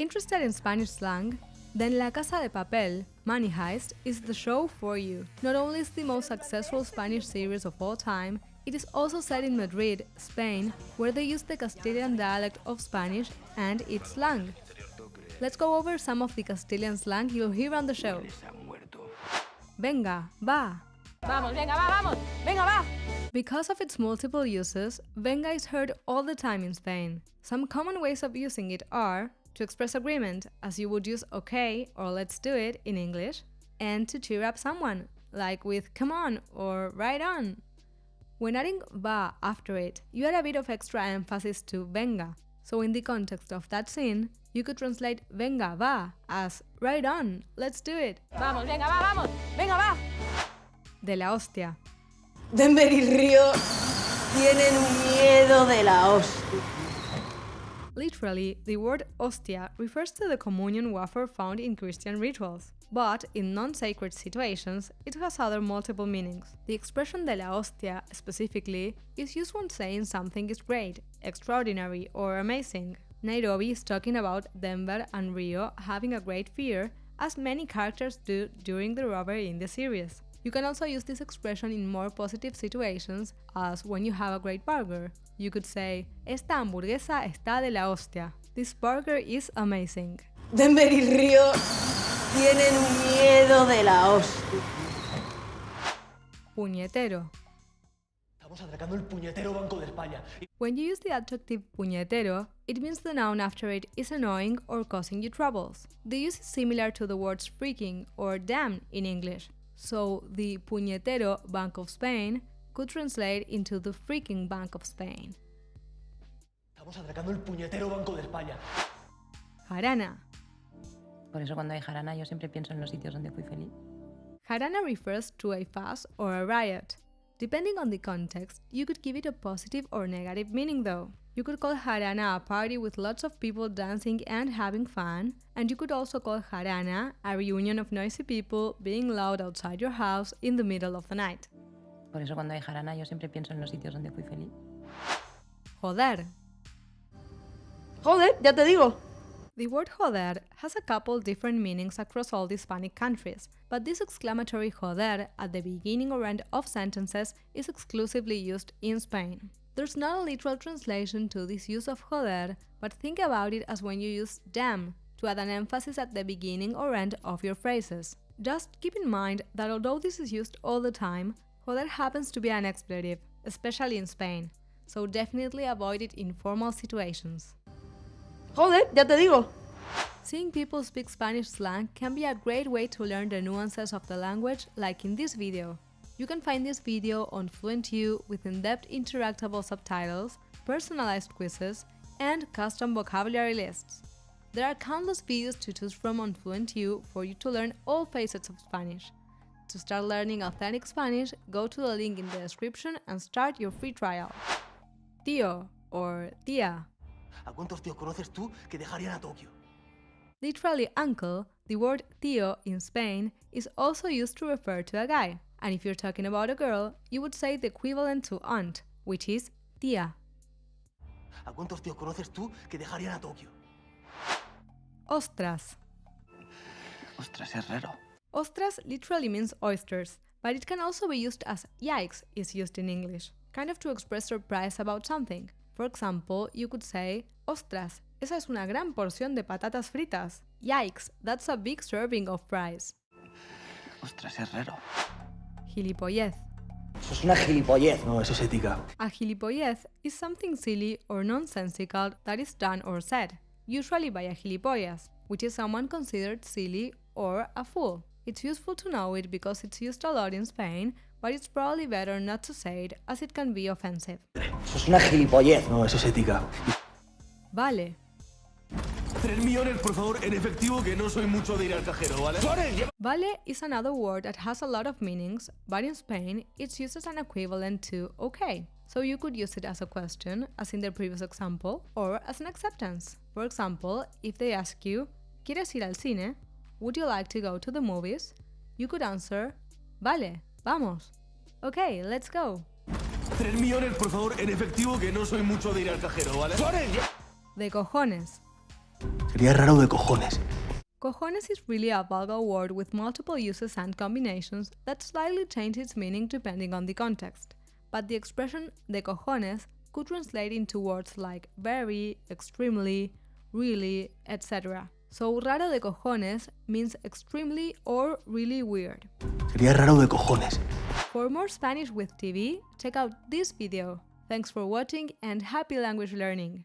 Interested in Spanish slang? Then La Casa de Papel, Money Heist, is the show for you. Not only is the most successful Spanish series of all time, it is also set in Madrid, Spain, where they use the Castilian dialect of Spanish and its slang. Let's go over some of the Castilian slang you'll hear on the show. Venga, va. Vamos, venga, va, vamos. Venga, va. Because of its multiple uses, venga is heard all the time in Spain. Some common ways of using it are to express agreement, as you would use okay or let's do it in English, and to cheer up someone, like with come on or right on. When adding va after it, you add a bit of extra emphasis to venga, so in the context of that scene, you could translate venga, va as right on, let's do it. Vamos, venga, va, vamos. Venga, va. De la hostia. Denver y Río tienen un miedo de la hostia. Literally, the word hostia refers to the communion wafer found in Christian rituals, but in non-sacred situations, it has other multiple meanings. The expression de la hostia, specifically, is used when saying something is great, extraordinary, or amazing. Nairobi is talking about Denver and Rio having a great fear, as many characters do during the robbery in the series. You can also use this expression in more positive situations, as when you have a great burger. You could say, esta hamburguesa está de la hostia. This burger is amazing. Denver y Río tienen un miedo de la hostia. Puñetero. Estamos atracando el puñetero Banco de España. When you use the adjective puñetero, it means the noun after it is annoying or causing you troubles. The use is similar to the words freaking or damn in English. So the puñetero Bank of Spain could translate into the freaking Bank of Spain. Estamos atracando el puñetero Banco de España. Jarana. Por eso cuando hay jarana yo siempre pienso en los sitios donde fui feliz. Jarana refers to a fuss or a riot. Depending on the context, you could give it a positive or negative meaning though. You could call jarana a party with lots of people dancing and having fun, and you could also call jarana a reunion of noisy people being loud outside your house in the middle of the night. Por eso cuando hay jarana yo siempre pienso en los sitios donde fui feliz. Joder. Joder, ya te digo. The word joder has a couple different meanings across all the Hispanic countries, but this exclamatory joder at the beginning or end of sentences is exclusively used in Spain. There's not a literal translation to this use of joder, but think about it as when you use damn to add an emphasis at the beginning or end of your phrases. Just keep in mind that although this is used all the time, joder happens to be an expletive, especially in Spain, so definitely avoid it in formal situations. Joder, ya te digo. Seeing people speak Spanish slang can be a great way to learn the nuances of the language, like in this video. You can find this video on FluentU with in-depth interactable subtitles, personalized quizzes, and custom vocabulary lists. There are countless videos to choose from on FluentU for you to learn all facets of Spanish. To start learning authentic Spanish, go to the link in the description and start your free trial. Tío or tía. ¿A cuántos tíos conoces tú que dejarían a Tokio? Literally uncle, the word tío in Spain is also used to refer to a guy. And if you're talking about a girl, you would say the equivalent to aunt, which is tía. ¿A cuántos tíos conoces tú que dejarían a Tokio? Ostras. Ostras, es raro. Ostras literally means oysters, but it can also be used as yikes is used in English, kind of to express surprise about something. For example, you could say, ostras, esa es una gran porción de patatas fritas. Yikes, that's a big serving of fries. Ostras, es raro. Gilipollez. Eso es una gilipollez. No, eso es ética. A gilipollez is something silly or nonsensical that is done or said, usually by a gilipollas, which is someone considered silly or a fool. It's useful to know it because it's used a lot in Spain, but it's probably better not to say it as it can be offensive. Eso es una gilipollez. No, eso es ética. Vale. 3 millones, por favor, en efectivo, que no soy mucho de ir al cajero, ¿vale? Vale is another word that has a lot of meanings, but in Spain, it's used as an equivalent to okay. So you could use it as a question, as in the previous example, or as an acceptance. For example, if they ask you, ¿Quieres ir al cine? Would you like to go to the movies? You could answer, Vale, vamos. Okay, let's go. 3 millones, por favor, en efectivo, que no soy mucho de ir al cajero, ¿vale? De cojones. Sería raro de cojones. Cojones is really a vulgar word with multiple uses and combinations that slightly change its meaning depending on the context. But the expression de cojones could translate into words like very, extremely, really, etc. So raro de cojones means extremely or really weird. Sería raro de cojones. For more Spanish with TV, check out this video. Thanks for watching and happy language learning!